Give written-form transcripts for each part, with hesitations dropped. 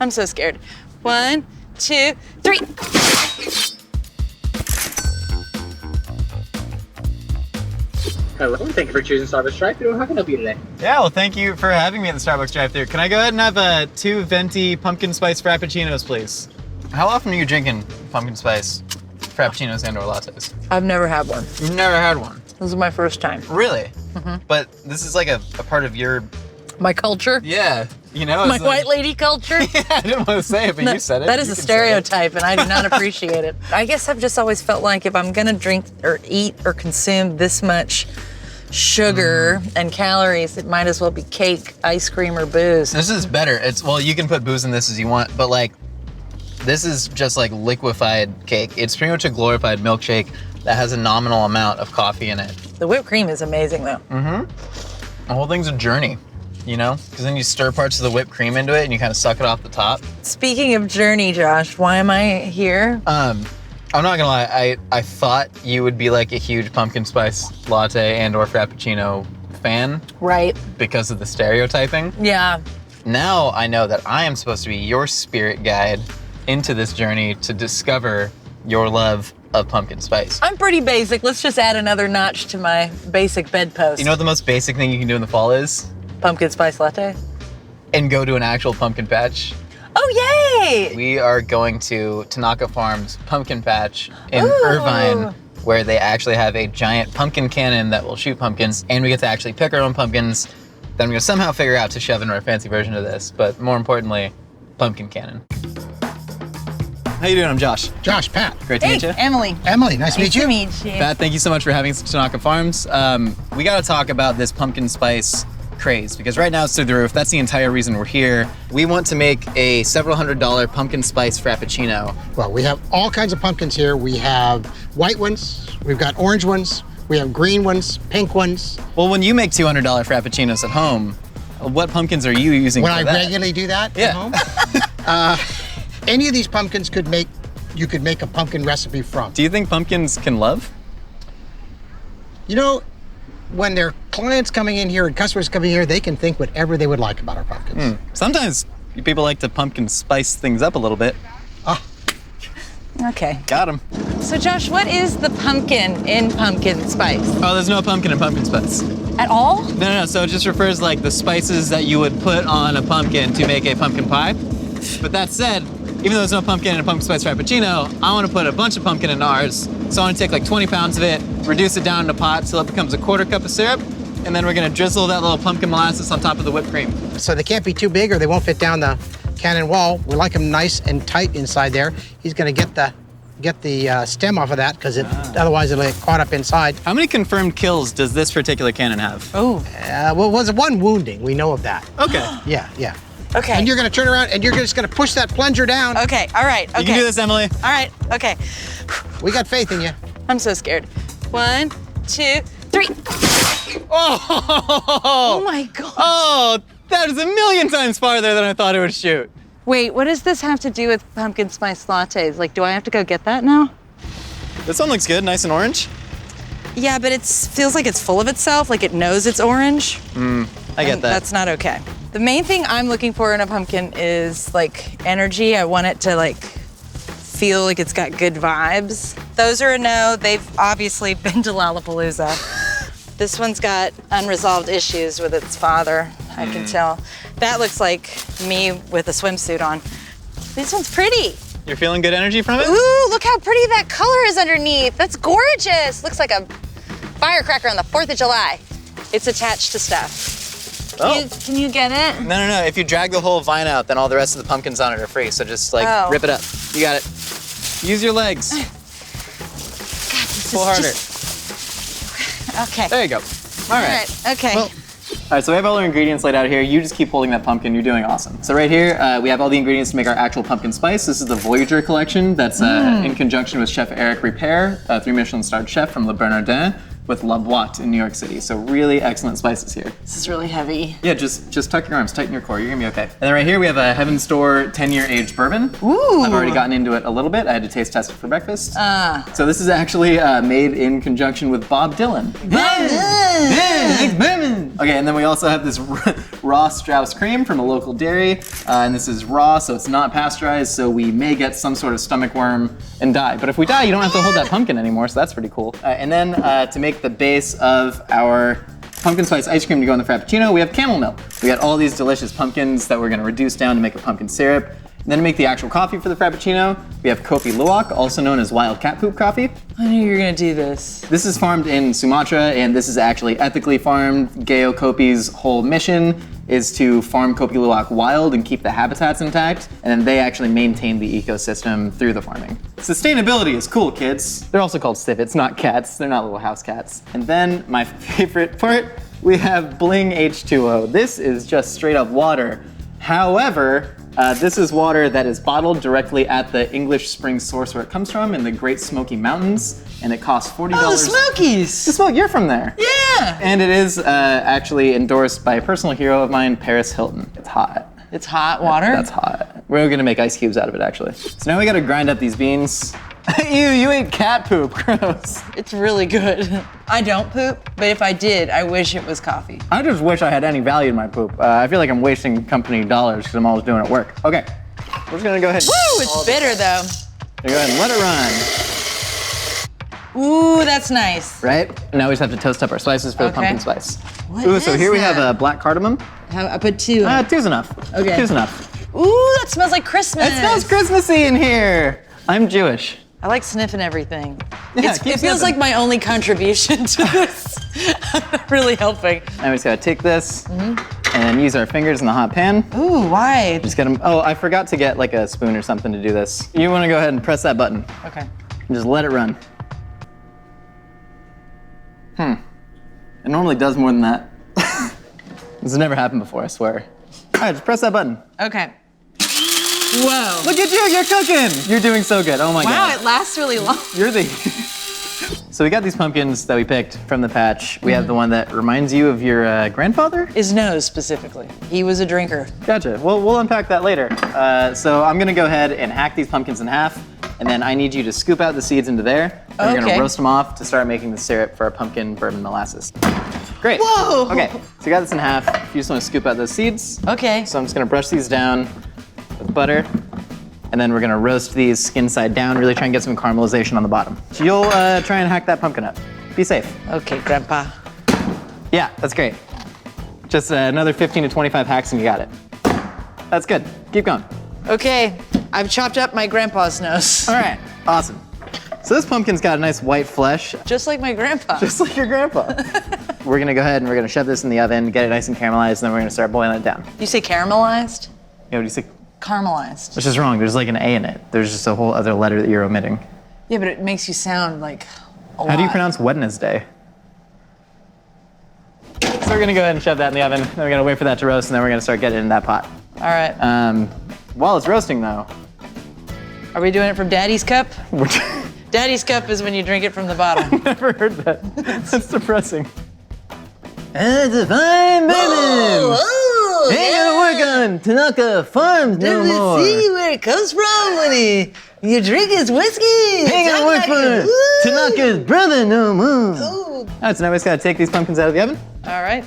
I'm so scared. 1, 2, 3. Hello, thank you for choosing Starbucks drive-thru. How can I help you today? Yeah, well, thank you for having me at the Starbucks drive-thru. Can I go ahead and have 2 venti pumpkin spice frappuccinos, please? How often are you drinking pumpkin spice frappuccinos and/or lattes? I've never had one. You've never had one? This is my first time. Really? Mm-hmm. But this is like a part of your... My culture? Yeah. You know, My white lady culture? Yeah, I didn't want to say it, but you said it. That is a stereotype, and I do not appreciate it. I guess I've just always felt like if I'm gonna drink or eat or consume this much sugar and calories, it might as well be cake, ice cream, or booze. This is better. Well, you can put booze in this as you want, but like, this is just like liquefied cake. It's pretty much a glorified milkshake that has a nominal amount of coffee in it. The whipped cream is amazing, though. Mm-hmm. The whole thing's a journey, you know? Because then you stir parts of the whipped cream into it and you kind of suck it off the top. Speaking of journey, Josh, why am I here? I'm not gonna lie, I thought you would be like a huge pumpkin spice latte and/or frappuccino fan. Right. Because of the stereotyping. Yeah. Now I know that I am supposed to be your spirit guide into this journey to discover your love of pumpkin spice. I'm pretty basic. Let's just add another notch to my basic bedpost. You know what the most basic thing you can do in the fall is? Pumpkin spice latte. And go to an actual pumpkin patch. Oh, yay! We are going to Tanaka Farms Pumpkin Patch in Ooh. Irvine, where they actually have a giant pumpkin cannon that will shoot pumpkins, and we get to actually pick our own pumpkins. Then we're gonna somehow figure out to shove into our fancy version of this, but more importantly, pumpkin cannon. How you doing? I'm Josh. Josh, Pat. Great to meet you. Emily. Emily, nice to meet you. Nice to meet you. Pat, thank you so much for having us at Tanaka Farms. We gotta talk about this pumpkin spice craze, because right now it's through the roof. That's the entire reason we're here. We want to make a several $100 pumpkin spice frappuccino. Well, we have all kinds of pumpkins here. We have white ones, we've got orange ones, we have green ones, pink ones. Well, when you make $200 frappuccinos at home, what pumpkins are you using When for I that? regularly do that Yeah. at home. Any of these pumpkins you could make a pumpkin recipe from. Do you think pumpkins can love? You know, when there are clients coming in here and customers coming here, they can think whatever they would like about our pumpkins. Sometimes people like to pumpkin spice things up a little bit. Okay. Got 'em. So, Josh, what is the pumpkin in pumpkin spice? Oh, there's no pumpkin in pumpkin spice. At all? No. So it just refers like the spices that you would put on a pumpkin to make a pumpkin pie. But that said, even though there's no pumpkin in a pumpkin spice frappuccino, I want to put a bunch of pumpkin in ours. So I want to take like 20 pounds of it, reduce it down in a pot till it becomes a 1/4 cup of syrup, and then we're gonna drizzle that little pumpkin molasses on top of the whipped cream. So they can't be too big or they won't fit down the cannon wall. We like them nice and tight inside there. He's gonna get the stem off of that because otherwise it'll get caught up inside. How many confirmed kills does this particular cannon have? Oh. Well, it was one wounding. We know of that. Okay. Yeah. Okay. And you're gonna turn around and you're just gonna push that plunger down. Okay, all right, okay. You can do this, Emily. All right, okay. We got faith in you. I'm so scared. 1, 2, 3. Oh! Oh my God. Oh, that is a million times farther than I thought it would shoot. Wait, what does this have to do with pumpkin spice lattes? Like, do I have to go get that now? This one looks good, nice and orange. Yeah, but it feels like it's full of itself, like it knows it's orange. I get And that. That's not okay. The main thing I'm looking for in a pumpkin is like energy. I want it to like feel like it's got good vibes. Those are a no. They've obviously been to Lollapalooza. This one's got unresolved issues with its father, I can tell. That looks like me with a swimsuit on. This one's pretty. You're feeling good energy from it? Ooh, look how pretty that color is underneath. That's gorgeous. Looks like a firecracker on the 4th of July. It's attached to stuff. Can you get it? No. If you drag the whole vine out, then all the rest of the pumpkins on it are free. So just like rip it up. You got it. Use your legs. Pull harder. Okay. There you go. All right. Okay. Well, all right, so we have all our ingredients laid out here. You just keep holding that pumpkin. You're doing awesome. So right here, we have all the ingredients to make our actual pumpkin spice. This is the Voyager collection that's in conjunction with Chef Eric Repair, 3 Michelin-starred chef from Le Bernardin. with La Boite in New York City. So really excellent spices here. This is really heavy. Yeah, just tuck your arms, tighten your core, you're gonna be okay. And then right here we have a Heaven's Door 10-year aged bourbon. Ooh. I've already gotten into it a little bit. I had to taste test it for breakfast. So this is actually made in conjunction with Bob Dylan. Thanks, bourbon. Okay, and then we also have this raw Strauss cream from a local dairy. And this is raw, so it's not pasteurized, so we may get some sort of stomach worm and die. But if we die, you don't have to hold that pumpkin anymore, so that's pretty cool. And then to make the base of our pumpkin spice ice cream to go in the Frappuccino, we have camel milk. We got all these delicious pumpkins that we're gonna reduce down to make a pumpkin syrup. And then to make the actual coffee for the Frappuccino, we have Kopi Luwak, also known as wild cat poop coffee. I knew you were gonna do this. This is farmed in Sumatra, and this is actually ethically farmed. Gayo Kopi's whole mission is to farm Kopi Luwak wild and keep the habitats intact, and then they actually maintain the ecosystem through the farming. Sustainability is cool, kids. They're also called civets, not cats. They're not little house cats. And then my favorite part, we have Bling H2O. This is just straight up water. However, this is water that is bottled directly at the English spring source where it comes from in the Great Smoky Mountains, and it costs $40. Oh, the Smokies! The Smoke, you're from there. Yeah! And it is actually endorsed by a personal hero of mine, Paris Hilton. It's hot. It's hot water? That's hot. We're gonna make ice cubes out of it, actually. So now we gotta grind up these beans. Ew, you ate cat poop, gross. It's really good. I don't poop, but if I did, I wish it was coffee. I just wish I had any value in my poop. I feel like I'm wasting company dollars because I'm always doing it at work. Okay, we're just gonna go ahead. Woo, it's bitter though. Go ahead and let it run. Ooh, that's nice. Right? Now we just have to toast up our spices for the pumpkin spice. What Ooh, so is here we that? have a black cardamom. I put 2. Two's enough. Okay. Two's enough. Ooh, that smells like Christmas. It smells Christmassy in here. I'm Jewish. I like sniffing everything. Yeah, It feels like my only contribution to this. I'm really helping. Now we just gotta take this and use our fingers in the hot pan. Ooh, why? Just get them. Oh, I forgot to get like a spoon or something to do this. You wanna go ahead and press that button Okay. and just let it run. It normally does more than that. This has never happened before, I swear. All right, just press that button. Okay. Whoa. Look at you, you're cooking. You're doing so good, oh my Wow, God. it lasts really long. You're the... So we got these pumpkins that we picked from the patch. We have the one that reminds you of your grandfather? His nose specifically. He was a drinker. Gotcha, well, we'll unpack that later. So I'm gonna go ahead and hack these pumpkins in half, and then I need you to scoop out the seeds into there. And we're gonna roast them off to start making the syrup for our pumpkin bourbon molasses. Great. Whoa! Okay, so you got this in half. You just wanna scoop out those seeds. Okay. So I'm just gonna brush these down with butter, and then we're gonna roast these skin side down, really try and get some caramelization on the bottom. So you'll try and hack that pumpkin up. Be safe. Okay, Grandpa. Yeah, that's great. Just another 15 to 25 hacks and you got it. That's good, keep going. Okay, I've chopped up my grandpa's nose. All right, awesome. So this pumpkin's got a nice white flesh. Just like my grandpa. Just like your grandpa. We're gonna go ahead and we're gonna shove this in the oven, get it nice and caramelized, and then we're gonna start boiling it down. You say caramelized? Yeah, what do you say? Caramelized. Which is wrong, there's like an A in it. There's just a whole other letter that you're omitting. Yeah, but it makes you sound like a lot. How do you pronounce Wednesday? So we're gonna go ahead and shove that in the oven, then we're gonna wait for that to roast, and then we're gonna start getting it in that pot. All right. While it's roasting though, Are we doing it from Daddy's cup? Daddy's cup is when you drink it from the bottom. never heard that. That's depressing. It's a fine bourbon. Ain't gonna work on Tanaka Farms no more. where it comes from when you drink his whiskey? Ain't gonna work for Tanaka's brother no more. All right, so now we just gotta take these pumpkins out of the oven. All right.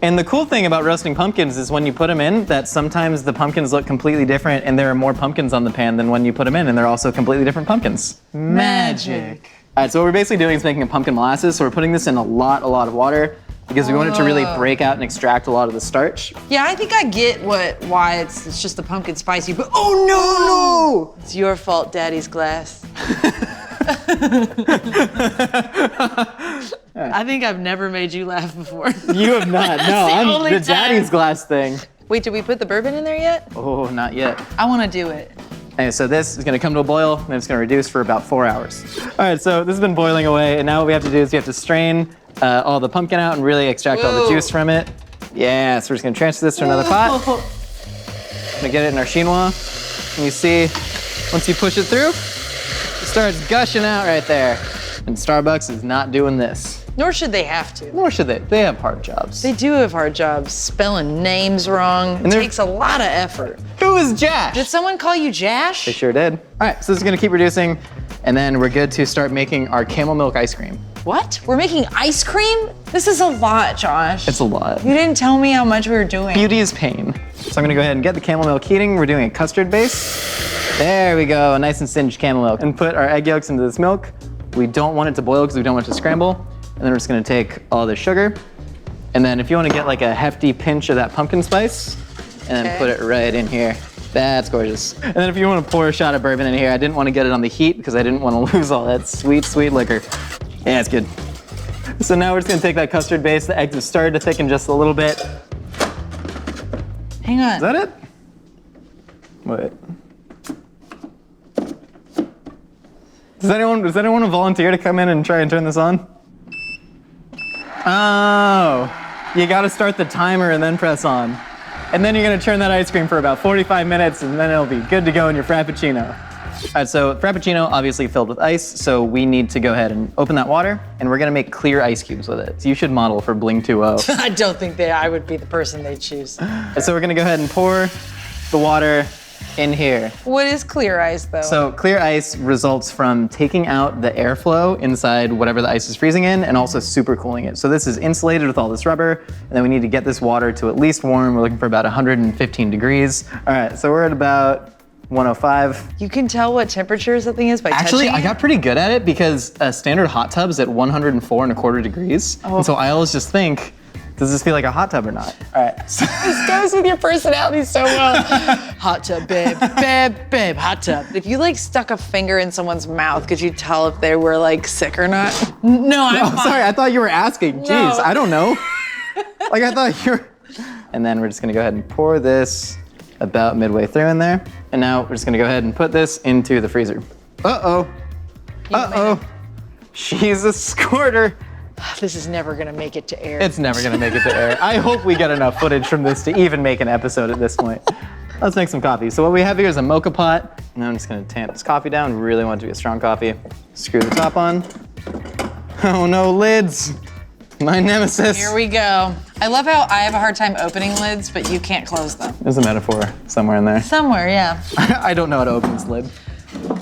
And the cool thing about roasting pumpkins is when you put them in, that sometimes the pumpkins look completely different and there are more pumpkins on the pan than when you put them in, and they're also completely different pumpkins. Magic. All right, so what we're basically doing is making a pumpkin molasses, so we're putting this in a lot of water because we want it to really break out and extract a lot of the starch. Yeah, I think I get why it's just the pumpkin spicy, but oh no! It's your fault, Daddy's glass. I think I've never made you laugh before. You have not, no, I'm only the time. daddy's glass thing. Wait, did we put the bourbon in there yet? Oh, not yet. I want to do it. Okay, so this is gonna come to a boil, and it's gonna reduce for about 4 hours. All right, so this has been boiling away, and now what we have to do is we have to strain all the pumpkin out and really extract all the Whoa. juice from it. Yeah, so we're just gonna transfer this to another pot. Gonna get it in our chinois, and you see, once you push it through, it starts gushing out right there. And Starbucks is not doing this. Nor should they have to. Nor should they. They have hard jobs. They do have hard jobs. Spelling names wrong. It takes a lot of effort. Who is Josh? Did someone call you Josh? They sure did. All right, so this is gonna keep reducing, and then we're good to start making our camel milk ice cream. What? We're making ice cream? This is a lot, Josh. It's a lot. You didn't tell me how much we were doing. Beauty is pain. So I'm gonna go ahead and get the camel milk heating. We're doing a custard base. There we go, nice and singed camel milk. And put our egg yolks into this milk. We don't want it to boil because we don't want it to scramble. And then we're just gonna take all the sugar. And then if you wanna get like a hefty pinch of that pumpkin spice, and then put it right in here. That's gorgeous. And then if you wanna pour a shot of bourbon in here, I didn't wanna get it on the heat because I didn't wanna lose all that sweet, sweet liquor. Yeah, it's good. So now we're just gonna take that custard base. The eggs have started to thicken just a little bit. Hang on. Is that it? Wait. Does anyone want to volunteer to come in and try and turn this on? Oh, you gotta start the timer and then press on. And then you're gonna churn that ice cream for about 45 minutes and then it'll be good to go in your Frappuccino. All right, so Frappuccino obviously filled with ice, so we need to go ahead and open that water and we're gonna make clear ice cubes with it. So you should model for Bling 2.0. I don't think I would be the person they choose. So we're gonna go ahead and pour the water in here. What is clear ice though? So clear ice results from taking out the airflow inside whatever the ice is freezing in and also super cooling it. So this is insulated with all this rubber, and then we need to get this water to at least warm. We're looking for about 115 degrees. All right, so we're at about 105. You can tell what temperature something is by Actually, touching I got pretty good at it because a standard hot tub is at 104.25 degrees. And so I always just think, does this feel like a hot tub or not? All right. So This goes with your personality so well. Hot tub, babe, babe, hot tub. If you like stuck a finger in someone's mouth, could you tell if they were like sick or not? No, I'm fine. sorry, I thought you were asking. Jeez, No. I don't know. Like I thought you were. And then we're just gonna go ahead and pour this about midway through in there. And now we're just gonna go ahead and put this into the freezer. Uh-oh. Uh-oh. She's a squirter. This is never gonna make it to air. It's never gonna make it to air. I hope we get enough footage from this to even make an episode at this point. Let's make some coffee. So what we have here is a mocha pot. And I'm just gonna tamp this coffee down. Really want it to be a strong coffee. Screw the top on. Oh no, lids. My nemesis. Here we go. I love how I have a hard time opening lids, but you can't close them. There's a metaphor somewhere in there. Somewhere, yeah. I don't know how to open this lid.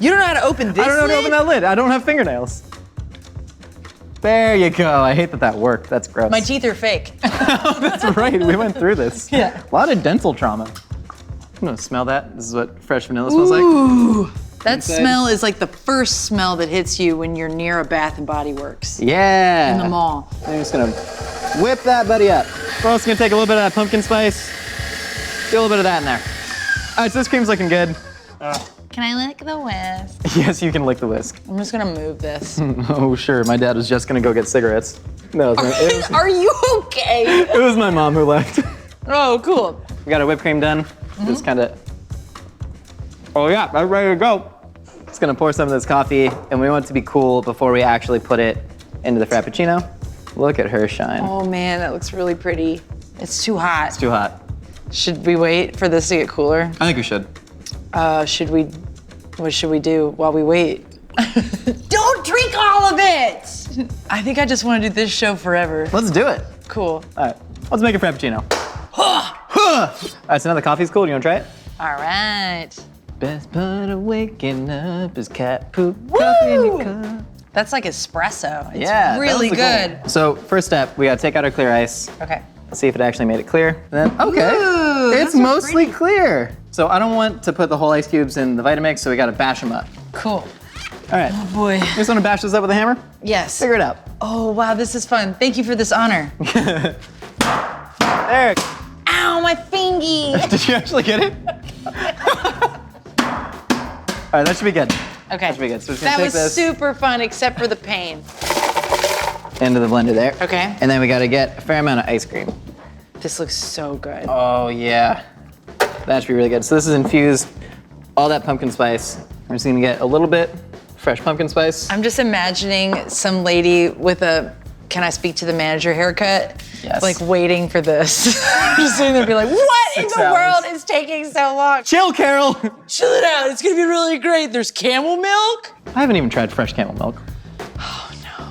You don't know how to open this I don't know how to lid? open that lid. I don't have fingernails. There you go. I hate that that worked. That's gross. My teeth are fake. Oh, that's right. We went through this. Yeah. A lot of dental trauma. I'm gonna smell that. This is what fresh vanilla smells like. Ooh. That Inside. smell is like the first smell that hits you when you're near a Bath and Body Works Yeah. in the mall. I'm just gonna whip that buddy up. We're also gonna take a little bit of that pumpkin spice. Get a little bit of that in there. All right, so this cream's looking good. Can I lick the whisk? Yes, you can lick the whisk. I'm just gonna move this. Oh, sure. My dad was just gonna go get cigarettes. No, it Are you okay? was my mom who left. Oh, cool. We got our whipped cream done. Just kind of. Oh yeah, that's ready to go. Just gonna pour some of this coffee, and we want it to be cool before we actually put it into the Frappuccino. Look at her shine. Oh man, that looks really pretty. It's too hot. It's too hot. Should we wait for this to get cooler? I think we should. What should we do while we wait? Don't drink all of it! I think I just want to do this show forever. Let's do it. Cool. All right, let's make a Frappuccino. All right, so now the coffee's cool. Do you want to try it? All right. Best part of waking up is cat poop, coffee in your cup. That's like espresso. It's Yeah, that really was the good. goal. So first step, we gotta take out our clear ice. Okay. Let's see if it actually made it clear. And then, okay, Ooh, it's those are mostly pretty. clear. So I don't want to put the whole ice cubes in the Vitamix, so we gotta bash them up. Cool. All right, Oh boy. you just wanna bash this up with a hammer? Yes. Figure it out. Oh wow, this is fun. Thank you for this honor. There. Ow, my fingy. Did you actually get it? All right, that should be good. Okay. That should be good. So we're just gonna That take was this super fun, except for the pain. into the blender there. Okay. And then we gotta get a fair amount of ice cream. This looks so good. Oh yeah, that should be really good. So this is infused, all that pumpkin spice. We're just gonna get a little bit fresh pumpkin spice. I'm just imagining some lady with a "can I speak to the manager" haircut, Yes. like waiting for this. Just sitting there, be like, "What in 6 the hours. world is taking so long? Chill, Carol. Chill it out. It's gonna be really great. There's camel milk." I haven't even tried fresh camel milk. Oh no.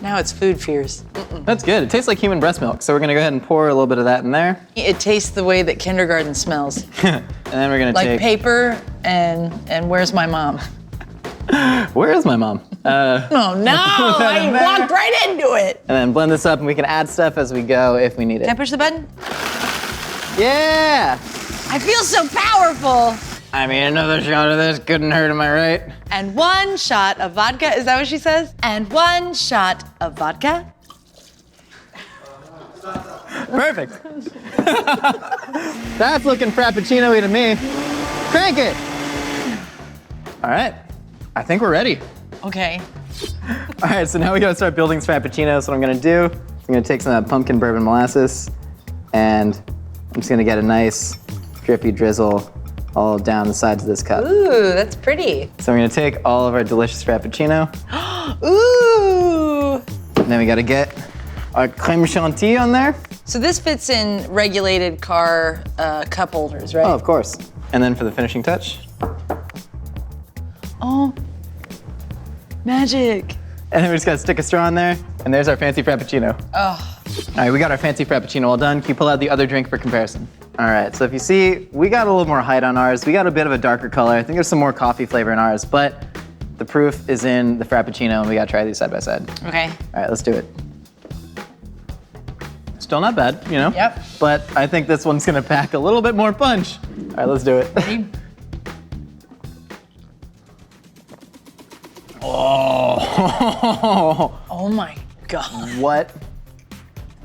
Now it's food fears. That's good. It tastes like human breast milk. So we're gonna go ahead and pour a little bit of that in there. It tastes the way that kindergarten smells. And then we're gonna Like take... paper and where's my mom? Where is my mom? Oh no, I walked right into it. And then blend this up and we can add stuff as we go if we need it. Can I push the button? Yeah! I feel so powerful. I mean, another shot of this couldn't hurt, am I right? And 1 shot of vodka, is that what she says? And 1 shot of vodka. Perfect. That's looking frappuccino-y to me. Crank it! All right, I think we're ready. Okay. All right, so now we gotta start building this frappuccino. So what I'm gonna do, I'm gonna take some of that pumpkin bourbon molasses and I'm just gonna get a nice drippy drizzle all down the sides of this cup. Ooh, that's pretty. So I'm gonna take all of our delicious frappuccino. Ooh. And then we gotta get our creme chantilly on there. So this fits in regulated car cup holders, right? Oh, of course. And then for the finishing touch. Oh, magic. And then we just gotta stick a straw in there, and there's our fancy frappuccino. Oh. All right, we got our fancy frappuccino all done. Can you pull out the other drink for comparison? All right, so if you see, we got a little more height on ours. We got a bit of a darker color. I think there's some more coffee flavor in ours, but the proof is in the frappuccino, and we gotta try these side by side. Okay. All right, let's do it. Still not bad, you know? Yep. But I think this one's gonna pack a little bit more punch. All right, let's do it. Ready? Oh. Oh my God. What?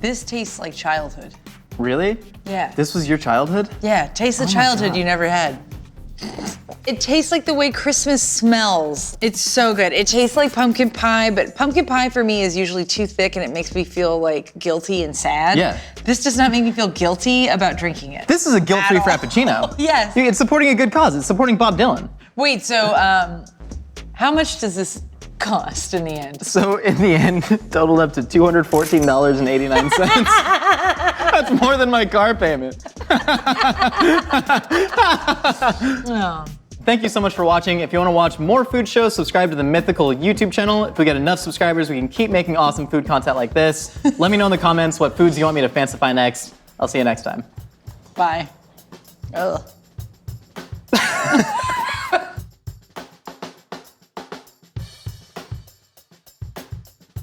This tastes like childhood. Really? Yeah. This was your childhood? Yeah, taste the childhood you never had. It tastes like the way Christmas smells. It's so good. It tastes like pumpkin pie, but pumpkin pie for me is usually too thick and it makes me feel like guilty and sad. Yeah. This does not make me feel guilty about drinking it. This is a guilt-free At all. Frappuccino. Yes. It's supporting a good cause. It's supporting Bob Dylan. Wait, so how much does this cost in the end? So in the end, totaled up to $214.89. That's more than my car payment. Oh. Thank you so much for watching. If you want to watch more food shows, subscribe to the Mythical YouTube channel. If we get enough subscribers, we can keep making awesome food content like this. Let me know in the comments what foods you want me to fancify next. I'll see you next time. Bye. Ugh.